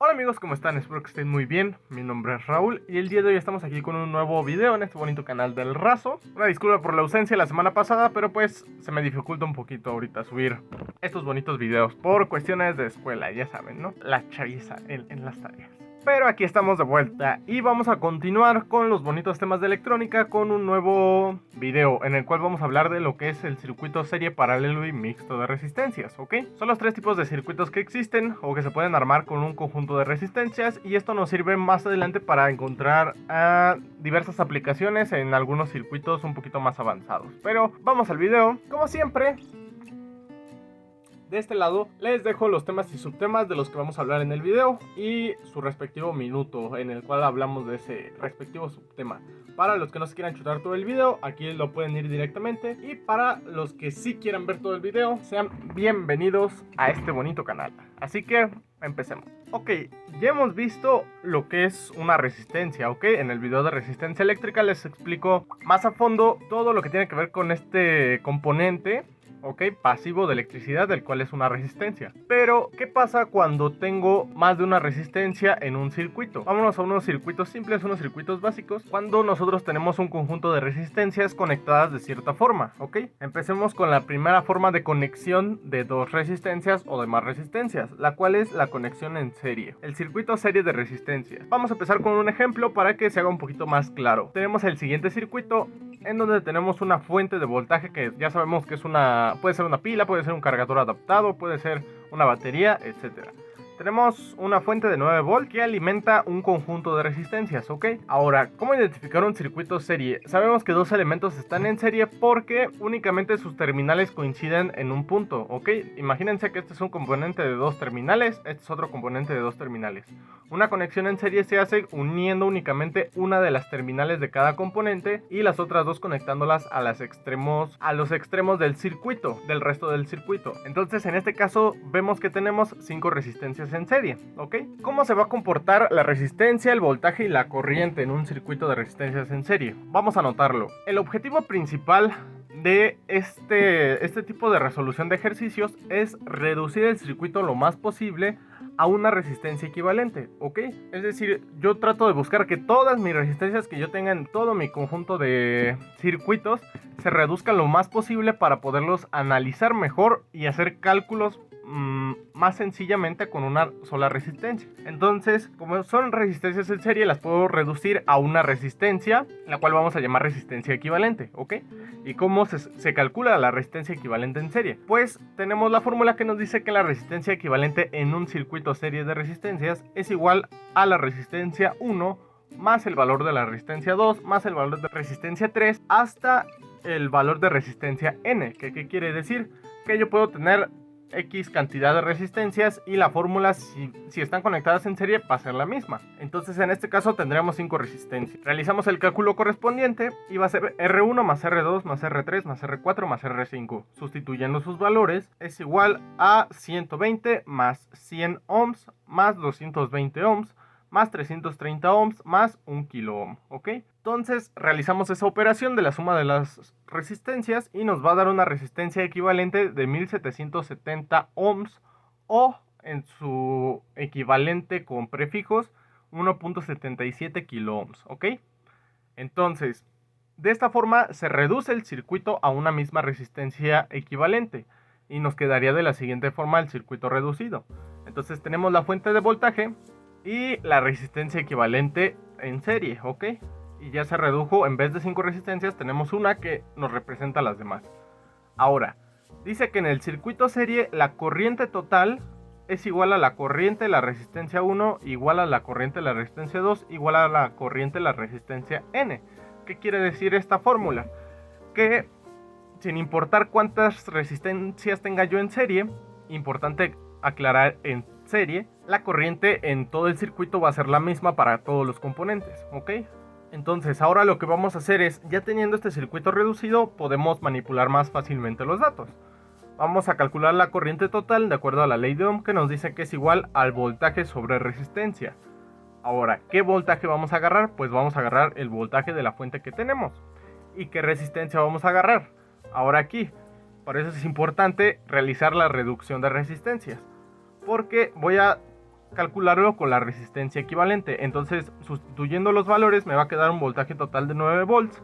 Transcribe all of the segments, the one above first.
Hola amigos, ¿cómo están? Espero que estén muy bien. Mi nombre es Raúl y el día de hoy estamos aquí con un nuevo video en este bonito canal del Razo. Una disculpa por la ausencia la semana pasada, pero pues se me dificulta un poquito ahorita subir estos bonitos videos por cuestiones de escuela, ya saben, ¿no? La chaviza en las tareas. Pero aquí estamos de vuelta y vamos a continuar con los bonitos temas de electrónica con un nuevo video en el cual vamos a hablar de lo que es el circuito serie paralelo y mixto de resistencias, ¿ok? Son los tres tipos de circuitos que existen o que se pueden armar con un conjunto de resistencias y esto nos sirve más adelante para encontrar diversas aplicaciones en algunos circuitos un poquito más avanzados. Pero vamos al video, como siempre. De este lado les dejo los temas y subtemas de los que vamos a hablar en el video y su respectivo minuto en el cual hablamos de ese respectivo subtema. Para los que no se quieran chutar todo el video, aquí lo pueden ir directamente. Y para los que sí quieran ver todo el video, sean bienvenidos a este bonito canal. Así que empecemos. Ok, ya hemos visto lo que es una resistencia, ok. En el video de resistencia eléctrica les explico más a fondo todo lo que tiene que ver con este componente, ok, pasivo de electricidad, del cual es una resistencia. Pero, ¿qué pasa cuando tengo más de una resistencia en un circuito? Vámonos a unos circuitos simples, unos circuitos básicos, cuando nosotros tenemos un conjunto de resistencias conectadas de cierta forma, ok. Empecemos con la primera forma de conexión de dos resistencias o de más resistencias, la cual es la conexión en serie, el circuito serie de resistencias. Vamos a empezar con un ejemplo para que se haga un poquito más claro. Tenemos el siguiente circuito en donde tenemos una fuente de voltaje que ya sabemos que es puede ser una pila, puede ser un cargador adaptado, puede ser una batería, etcétera. Tenemos una fuente de 9 volt que alimenta un conjunto de resistencias, ¿ok? Ahora, ¿cómo identificar un circuito serie? Sabemos que dos elementos están en serie porque únicamente sus terminales coinciden en un punto, ¿ok? Imagínense que este es un componente de dos terminales, este es otro componente de dos terminales. Una conexión en serie se hace uniendo únicamente una de las terminales de cada componente y las otras dos conectándolas a los extremos del circuito, del resto del circuito. Entonces, en este caso, vemos que tenemos 5 resistencias en serie, ¿ok? ¿Cómo se va a comportar la resistencia, el voltaje y la corriente en un circuito de resistencias en serie? Vamos a anotarlo. El objetivo principal de este tipo de resolución de ejercicios es reducir el circuito lo más posible a una resistencia equivalente, ¿ok? Es decir, yo trato de buscar que todas mis resistencias que yo tenga en todo mi conjunto de circuitos se reduzcan lo más posible para poderlos analizar mejor y hacer cálculos más sencillamente con una sola resistencia. Entonces, como son resistencias en serie, las puedo reducir a una resistencia, la cual vamos a llamar resistencia equivalente, ¿ok? ¿Y cómo se calcula la resistencia equivalente en serie? Pues tenemos la fórmula que nos dice que la resistencia equivalente en un circuito serie de resistencias es igual a la resistencia 1 más el valor de la resistencia 2 más el valor de resistencia 3 hasta el valor de resistencia n. ¿Qué quiere decir? Que yo puedo tener X cantidad de resistencias y la fórmula si están conectadas en serie va a ser la misma. Entonces en este caso tendremos 5 resistencias. Realizamos el cálculo correspondiente y va a ser R1 más R2 más R3 más R4 más R5. Sustituyendo sus valores es igual a 120 más 100 ohms más 220 ohms más 330 ohms más 1 kilo ohm, ¿ok? Entonces realizamos esa operación de la suma de las resistencias y nos va a dar una resistencia equivalente de 1770 ohms o en su equivalente con prefijos 1.77 kilo ohms, ¿ok? Entonces, de esta forma se reduce el circuito a una misma resistencia equivalente y nos quedaría de la siguiente forma el circuito reducido. Entonces tenemos la fuente de voltaje y la resistencia equivalente en serie, ¿ok? Y ya se redujo, en vez de 5 resistencias tenemos una que nos representa las demás. Ahora, dice que en el circuito serie la corriente total es igual a la corriente de la resistencia 1 igual a la corriente de la resistencia 2 igual a la corriente de la resistencia n. ¿Qué quiere decir esta fórmula? Que sin importar cuántas resistencias tenga yo en serie, importante aclarar en serie, la corriente en todo el circuito va a ser la misma para todos los componentes, ¿ok? Entonces ahora lo que vamos a hacer es, ya teniendo este circuito reducido, podemos manipular más fácilmente los datos. Vamos a calcular la corriente total de acuerdo a la ley de Ohm, que nos dice que es igual al voltaje sobre resistencia. Ahora, ¿qué voltaje vamos a agarrar? Pues vamos a agarrar el voltaje de la fuente que tenemos. ¿Y qué resistencia vamos a agarrar? Ahora aquí, por eso es importante realizar la reducción de resistencias, porque voy a calcularlo con la resistencia equivalente. Entonces, sustituyendo los valores, me va a quedar un voltaje total de 9 volts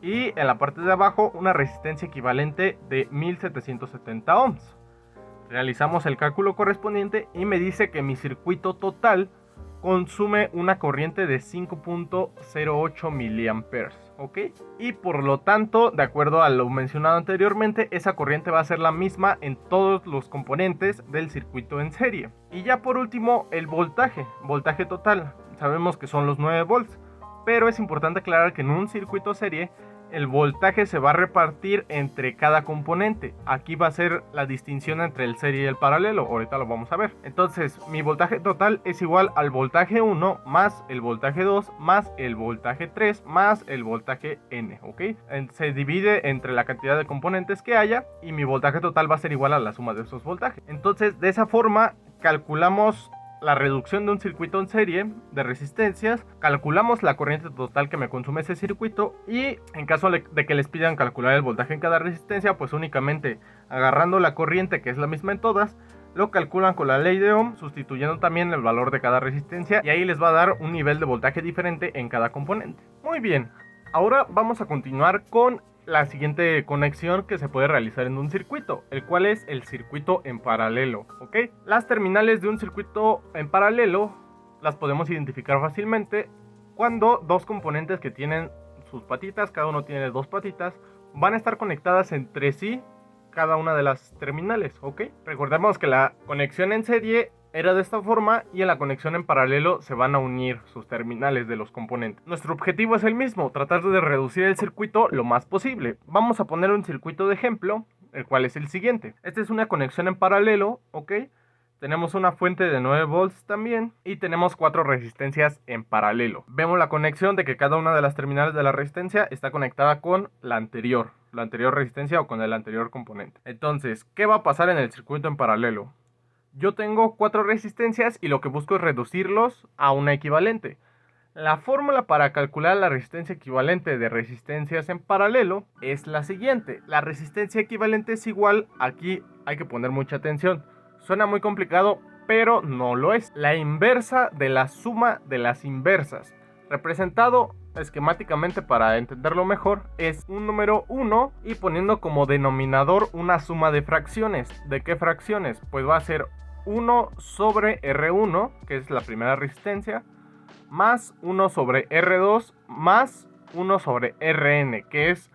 y en la parte de abajo una resistencia equivalente de 1770 ohms. Realizamos el cálculo correspondiente y me dice que mi circuito total consume una corriente de 5.08 miliamperes, ¿ok? Y por lo tanto, de acuerdo a lo mencionado anteriormente, esa corriente va a ser la misma en todos los componentes del circuito en serie. Y ya por último, el voltaje total. Sabemos que son los 9 volts, pero es importante aclarar que en un circuito serie el voltaje se va a repartir entre cada componente. Aquí va a ser la distinción entre el serie y el paralelo. Ahorita lo vamos a ver. Entonces, mi voltaje total es igual al voltaje 1 más el voltaje 2 más el voltaje 3 más el voltaje N, ¿ok? Se divide entre la cantidad de componentes que haya y mi voltaje total va a ser igual a la suma de esos voltajes. Entonces, de esa forma, calculamos la reducción de un circuito en serie de resistencias, calculamos la corriente total que me consume ese circuito y en caso de que les pidan calcular el voltaje en cada resistencia, pues únicamente agarrando la corriente que es la misma en todas, lo calculan con la ley de Ohm, sustituyendo también el valor de cada resistencia y ahí les va a dar un nivel de voltaje diferente en cada componente. Muy bien, ahora vamos a continuar con la siguiente conexión que se puede realizar en un circuito, el cual es el circuito en paralelo, ¿ok? Las terminales de un circuito en paralelo las podemos identificar fácilmente cuando dos componentes que tienen sus patitas, cada uno tiene dos patitas, van a estar conectadas entre sí cada una de las terminales, ¿ok? Recordemos que la conexión en serie era de esta forma y en la conexión en paralelo se van a unir sus terminales de los componentes. Nuestro objetivo es el mismo, tratar de reducir el circuito lo más posible. Vamos a poner un circuito de ejemplo, el cual es el siguiente. Esta es una conexión en paralelo, ¿ok? Tenemos una fuente de 9 volts también y tenemos 4 resistencias en paralelo. Vemos la conexión de que cada una de las terminales de la resistencia está conectada con la anterior resistencia o con el anterior componente. Entonces, ¿qué va a pasar en el circuito en paralelo? Yo tengo 4 resistencias y lo que busco es reducirlos a una equivalente. La fórmula para calcular la resistencia equivalente de resistencias en paralelo es la siguiente. La resistencia equivalente es igual, aquí hay que poner mucha atención. Suena muy complicado, pero no lo es. La inversa de la suma de las inversas. Representado esquemáticamente para entenderlo mejor, es un número 1 y poniendo como denominador una suma de fracciones. ¿De qué fracciones? Pues va a ser 1 sobre R1, que es la primera resistencia, más 1 sobre R2, más 1 sobre Rn, que es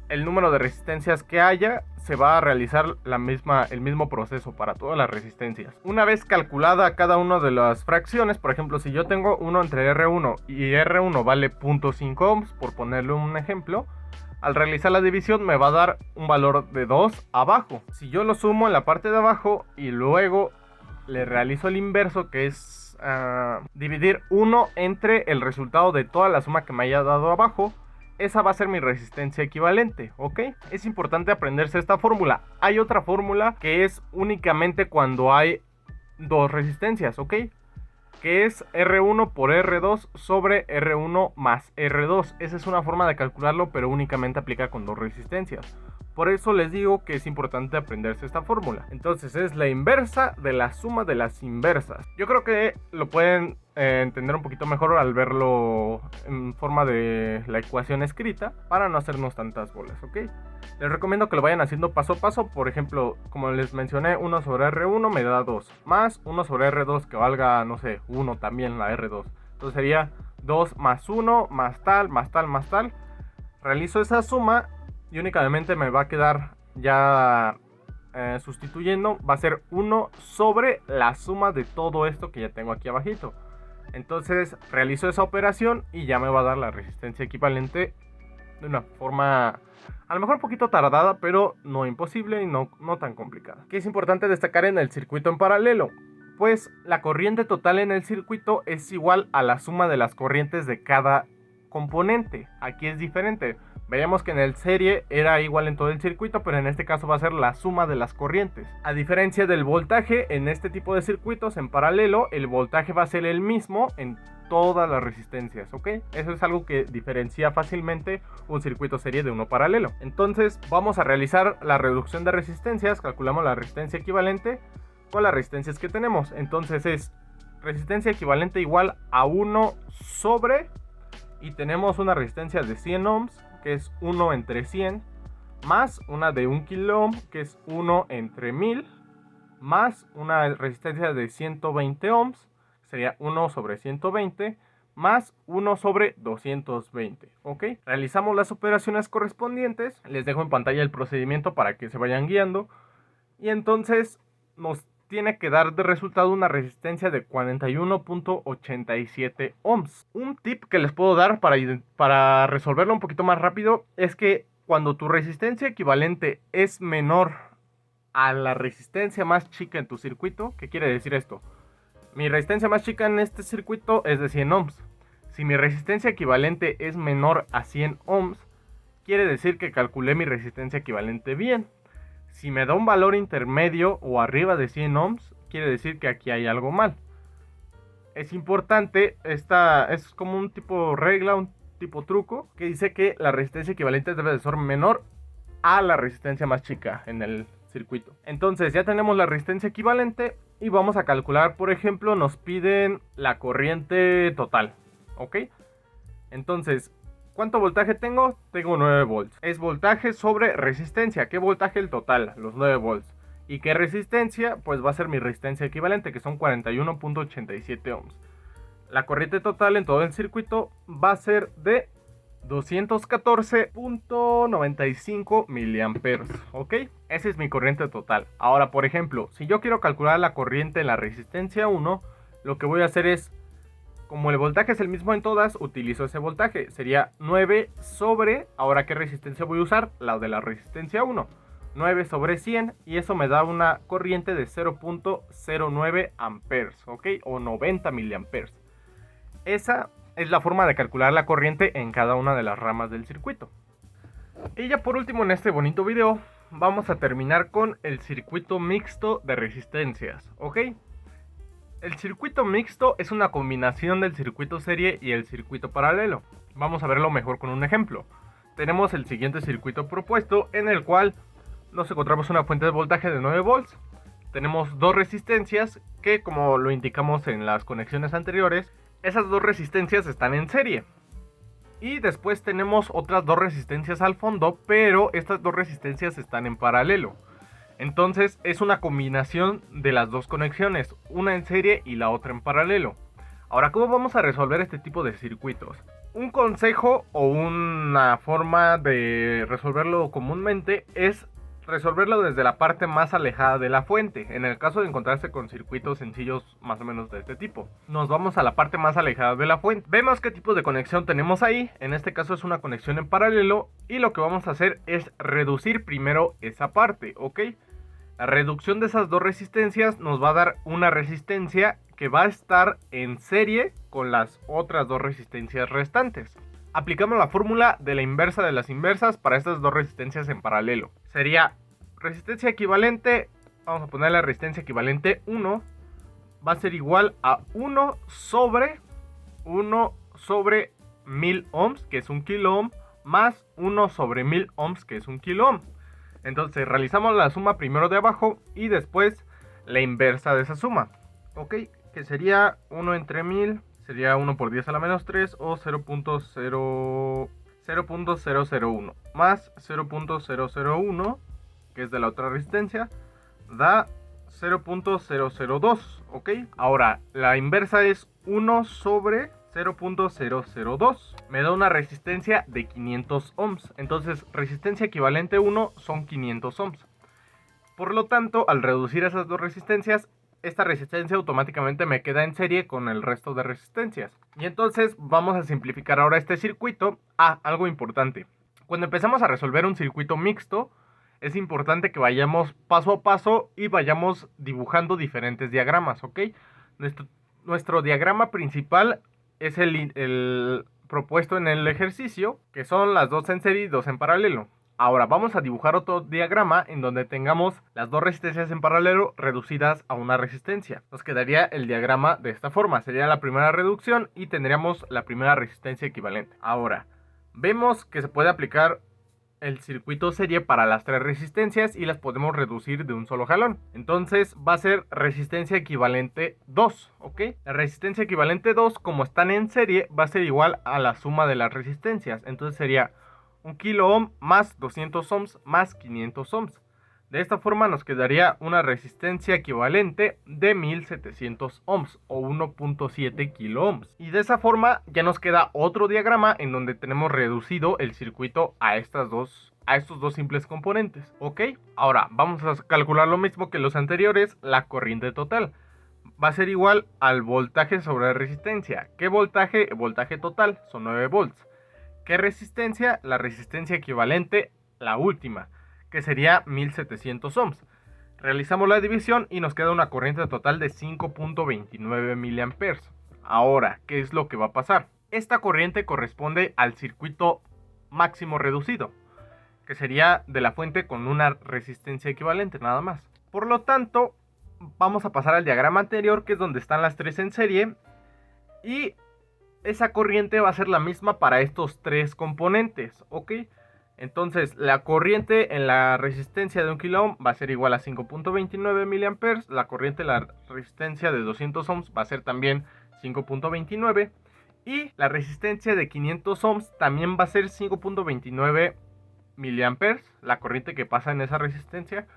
el número de resistencias que haya. Se va a realizar el mismo proceso para todas las resistencias. Una vez calculada cada una de las fracciones, por ejemplo, si yo tengo 1 entre R1 y R1 vale 0.5 ohms, por ponerle un ejemplo, al realizar la división me va a dar un valor de 2 abajo. Si yo lo sumo en la parte de abajo y luego le realizo el inverso, que es dividir 1 entre el resultado de toda la suma que me haya dado abajo, esa va a ser mi resistencia equivalente, ¿ok? Es importante aprenderse esta fórmula. Hay otra fórmula que es únicamente cuando hay dos resistencias, ¿ok? Que es R1 por R2 sobre R1 más R2. Esa es una forma de calcularlo, pero únicamente aplica con dos resistencias. Por eso les digo que es importante aprenderse esta fórmula. Entonces es la inversa de la suma de las inversas. Yo creo que lo pueden entender un poquito mejor al verlo en forma de la ecuación escrita, para no hacernos tantas bolas, ¿ok? Les recomiendo que lo vayan haciendo paso a paso. Por ejemplo, como les mencioné, 1 sobre R1 me da 2, más 1 sobre R2 que valga, no sé, 1 también la R2. Entonces sería 2 más 1, más tal, más tal, más tal. Realizo esa suma y únicamente me va a quedar ya sustituyendo, va a ser 1 sobre la suma de todo esto que ya tengo aquí abajito. Entonces realizo esa operación y ya me va a dar la resistencia equivalente de una forma a lo mejor un poquito tardada, pero no imposible y no tan complicada. ¿Qué es importante destacar en el circuito en paralelo? Pues la corriente total en el circuito es igual a la suma de las corrientes de cada componente. Aquí es diferente. Veíamos que en el serie era igual en todo el circuito, pero en este caso va a ser la suma de las corrientes. A diferencia del voltaje, en este tipo de circuitos en paralelo, el voltaje va a ser el mismo en todas las resistencias, ¿ok? Eso es algo que diferencia fácilmente un circuito serie de uno paralelo. Entonces vamos a realizar la reducción de resistencias. Calculamos la resistencia equivalente con las resistencias que tenemos. Entonces es resistencia equivalente igual a 1 sobre, y tenemos una resistencia de 100 ohms, que es 1 entre 100, más una de 1 kilo ohm, que es 1 entre 1000, más una resistencia de 120 ohms, sería 1 sobre 120, más 1 sobre 220, ¿ok? Realizamos las operaciones correspondientes, les dejo en pantalla el procedimiento para que se vayan guiando, y entonces nos tiene que dar de resultado una resistencia de 41.87 ohms. Un tip que les puedo dar para resolverlo un poquito más rápido es que cuando tu resistencia equivalente es menor a la resistencia más chica en tu circuito, ¿qué quiere decir esto? Mi resistencia más chica en este circuito es de 100 ohms. Si mi resistencia equivalente es menor a 100 ohms, quiere decir que calculé mi resistencia equivalente bien. Si me da un valor intermedio o arriba de 100 ohms, quiere decir que aquí hay algo mal. Es importante, es como un tipo regla, un tipo truco, que dice que la resistencia equivalente debe de ser menor a la resistencia más chica en el circuito. Entonces ya tenemos la resistencia equivalente y vamos a calcular, por ejemplo, nos piden la corriente total, ¿ok? Entonces, ¿cuánto voltaje tengo? Tengo 9 volts. Es voltaje sobre resistencia. ¿Qué voltaje el total? Los 9 volts. ¿Y qué resistencia? Pues va a ser mi resistencia equivalente, que son 41.87 ohms. La corriente total en todo el circuito va a ser de 214.95 miliamperes, ¿ok? Esa es mi corriente total. Ahora, por ejemplo, si yo quiero calcular la corriente en la resistencia 1, lo que voy a hacer es, como el voltaje es el mismo en todas, utilizo ese voltaje. Sería 9 sobre, ahora ¿qué resistencia voy a usar? La de la resistencia 1. 9 sobre 100, y eso me da una corriente de 0.09 amperes, ¿ok? O 90 miliamperes. Esa es la forma de calcular la corriente en cada una de las ramas del circuito. Y ya por último en este bonito video, vamos a terminar con el circuito mixto de resistencias, ¿ok? El circuito mixto es una combinación del circuito serie y el circuito paralelo. Vamos a verlo mejor con un ejemplo. Tenemos el siguiente circuito propuesto, en el cual nos encontramos una fuente de voltaje de 9 volts. Tenemos dos resistencias que, como lo indicamos en las conexiones anteriores, esas dos resistencias están en serie. Y después tenemos otras dos resistencias al fondo, pero estas dos resistencias están en paralelo. Entonces es una combinación de las dos conexiones, una en serie y la otra en paralelo. Ahora, ¿cómo vamos a resolver este tipo de circuitos? Un consejo o una forma de resolverlo comúnmente es resolverlo desde la parte más alejada de la fuente, en el caso de encontrarse con circuitos sencillos más o menos de este tipo. Nos vamos a la parte más alejada de la fuente, vemos qué tipo de conexión tenemos ahí. En este caso es una conexión en paralelo, y lo que vamos a hacer es reducir primero esa parte, ¿ok? La reducción de esas dos resistencias nos va a dar una resistencia que va a estar en serie con las otras dos resistencias restantes. Aplicamos la fórmula de la inversa de las inversas para estas dos resistencias en paralelo. Sería resistencia equivalente, vamos a poner la resistencia equivalente 1, va a ser igual a 1 sobre 1000 ohms, que es 1 kilo ohm, más 1 sobre 1000 ohms, que es 1 kilo ohm. Entonces realizamos la suma primero de abajo y después la inversa de esa suma, ok, que sería 1 entre 1000, sería 1 por 10 a la menos 3, o 0.001 más 0.001, que es de la otra resistencia, da 0.002, ok. Ahora la inversa es 1 sobre 0.002, me da una resistencia de 500 ohms. Entonces resistencia equivalente 1 son 500 ohms. Por lo tanto, al reducir esas dos resistencias, esta resistencia automáticamente me queda en serie con el resto de resistencias. Y entonces vamos a simplificar ahora este circuito. Algo importante: cuando empezamos a resolver un circuito mixto, es importante que vayamos paso a paso y vayamos dibujando diferentes diagramas, ¿ok? Nuestro diagrama principal es el propuesto en el ejercicio, que son las dos en serie y dos en paralelo. Ahora vamos a dibujar otro diagrama en donde tengamos las dos resistencias en paralelo reducidas a una resistencia. Nos quedaría el diagrama de esta forma. Sería la primera reducción y tendríamos la primera resistencia equivalente. Ahora, vemos que se puede aplicar el circuito serie para las tres resistencias y las podemos reducir de un solo jalón. Entonces va a ser resistencia equivalente 2, ¿ok? La resistencia equivalente 2, como están en serie, va a ser igual a la suma de las resistencias. Entonces sería 1 kilo ohm más 200 ohms más 500 ohms. De esta forma nos quedaría una resistencia equivalente de 1700 ohms o 1.7 kilo ohms. Y de esa forma ya nos queda otro diagrama en donde tenemos reducido el circuito a estos dos simples componentes. ¿Ok? Ahora vamos a calcular lo mismo que los anteriores, la corriente total. Va a ser igual al voltaje sobre resistencia. ¿Qué voltaje? Voltaje total, son 9 volts. ¿Qué resistencia? La resistencia equivalente, la última, que sería 1700 ohms. Realizamos la división y nos queda una corriente total de 5.29 miliamperes. Ahora, ¿qué es lo que va a pasar? Esta corriente corresponde al circuito máximo reducido, que sería de la fuente con una resistencia equivalente, nada más. Por lo tanto, vamos a pasar al diagrama anterior, que es donde están las tres en serie, y esa corriente va a ser la misma para estos tres componentes, ¿ok? Entonces, la corriente en la resistencia de 1 kilo ohm va a ser igual a 5.29 miliamperes. La corriente en la resistencia de 200 ohms va a ser también 5.29. Y la resistencia de 500 ohms también va a ser 5.29 miliamperes, la corriente que pasa en esa resistencia.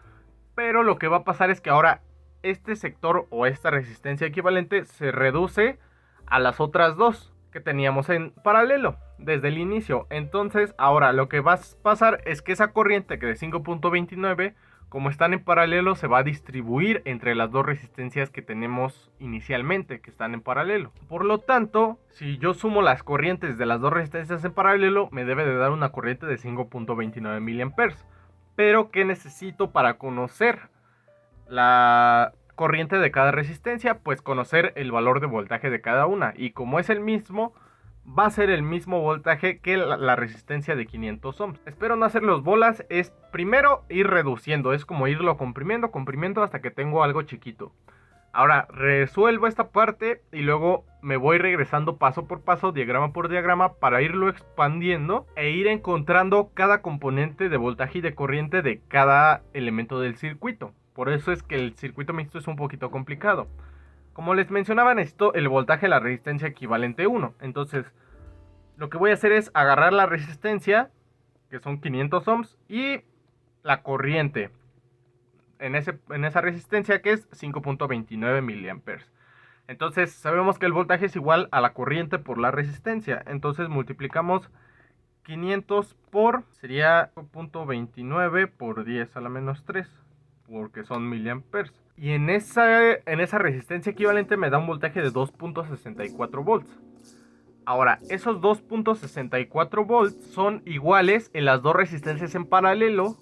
Pero lo que va a pasar es que ahora este sector o esta resistencia equivalente se reduce a las otras dos que teníamos en paralelo desde el inicio. Entonces ahora lo que va a pasar es que esa corriente que de 5.29, como están en paralelo, se va a distribuir entre las dos resistencias que tenemos inicialmente, que están en paralelo. Por lo tanto, si yo sumo las corrientes de las dos resistencias en paralelo, me debe de dar una corriente de 5.29 miliamperes. Pero ¿qué necesito para conocer la corriente de cada resistencia? Pues conocer el valor de voltaje de cada una, y como es el mismo, va a ser el mismo voltaje que la resistencia de 500 ohms. Espero no hacerlos bolas, es primero ir reduciendo, es como irlo comprimiendo hasta que tengo algo chiquito. Ahora resuelvo esta parte y luego me voy regresando paso por paso, diagrama por diagrama, para irlo expandiendo e ir encontrando cada componente de voltaje y de corriente de cada elemento del circuito. Por eso es que el circuito mixto es un poquito complicado. Como les mencionaba, necesito el voltaje de la resistencia equivalente 1. Entonces, lo que voy a hacer es agarrar la resistencia, que son 500 ohms, y la corriente en esa resistencia, que es 5.29 miliamperes. Entonces, sabemos que el voltaje es igual a la corriente por la resistencia. Entonces, multiplicamos 500 por, sería 5.29 por 10 a la menos 3, porque son miliamperes. Y en esa resistencia equivalente me da un voltaje de 2.64 volts. Ahora, esos 2.64 volts son iguales en las dos resistencias en paralelo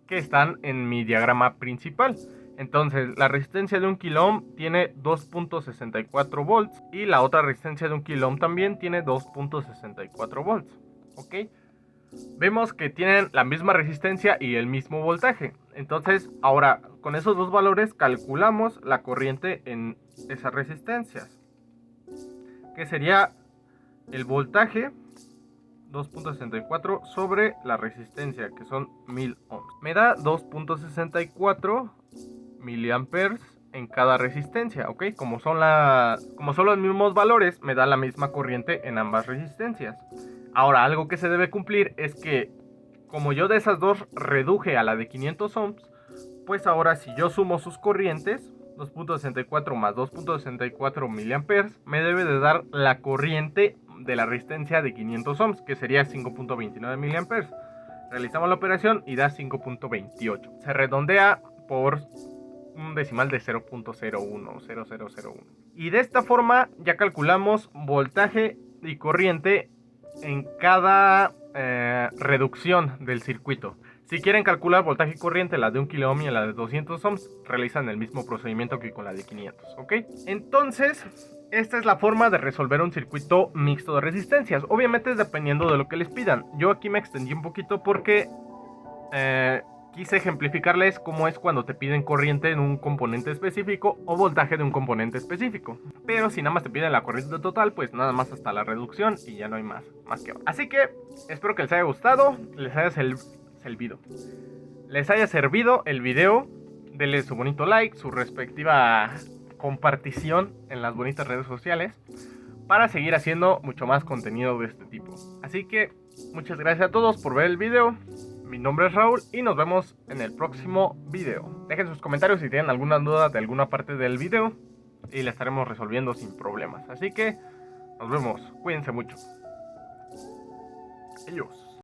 que están en mi diagrama principal. Entonces, la resistencia de 1 kilo ohm tiene 2.64 volts y la otra resistencia de 1 kilo ohm también tiene 2.64 volts. ¿Ok? Vemos que tienen la misma resistencia y el mismo voltaje. Entonces, ahora con esos dos valores calculamos la corriente en esas resistencias, que sería el voltaje 2.64 sobre la resistencia, que son 1000 ohms. Me da 2.64 miliamperes en cada resistencia, ¿ok? Como son los mismos valores, me da la misma corriente en ambas resistencias. Ahora, algo que se debe cumplir es que, como yo de esas dos reduje a la de 500 ohms, pues ahora si yo sumo sus corrientes, 2.64 más 2.64 miliamperes, me debe de dar la corriente de la resistencia de 500 ohms, que sería 5.29 miliamperes. Realizamos la operación y da 5.28. Se redondea por un decimal de 0.01. Y de esta forma ya calculamos voltaje y corriente en cada reducción del circuito. Si quieren calcular voltaje y corriente, la de 1 kilo ohm y la de 200 ohms, realizan el mismo procedimiento que con la de 500, ¿ok? Entonces, esta es la forma de resolver un circuito mixto de resistencias. Obviamente es dependiendo de lo que les pidan. Yo aquí me extendí un poquito porque quise ejemplificarles cómo es cuando te piden corriente en un componente específico o voltaje de un componente específico. Pero si nada más te piden la corriente total, pues nada más hasta la reducción y ya no hay más que ahora. Así que espero que les haya gustado, les haya servido el video. Denle su bonito like, su respectiva compartición en las bonitas redes sociales para seguir haciendo mucho más contenido de este tipo. Así que muchas gracias a todos por ver el video. Mi nombre es Raúl y nos vemos en el próximo video. Dejen sus comentarios si tienen alguna duda de alguna parte del video y la estaremos resolviendo sin problemas. Así que nos vemos. Cuídense mucho. Adiós.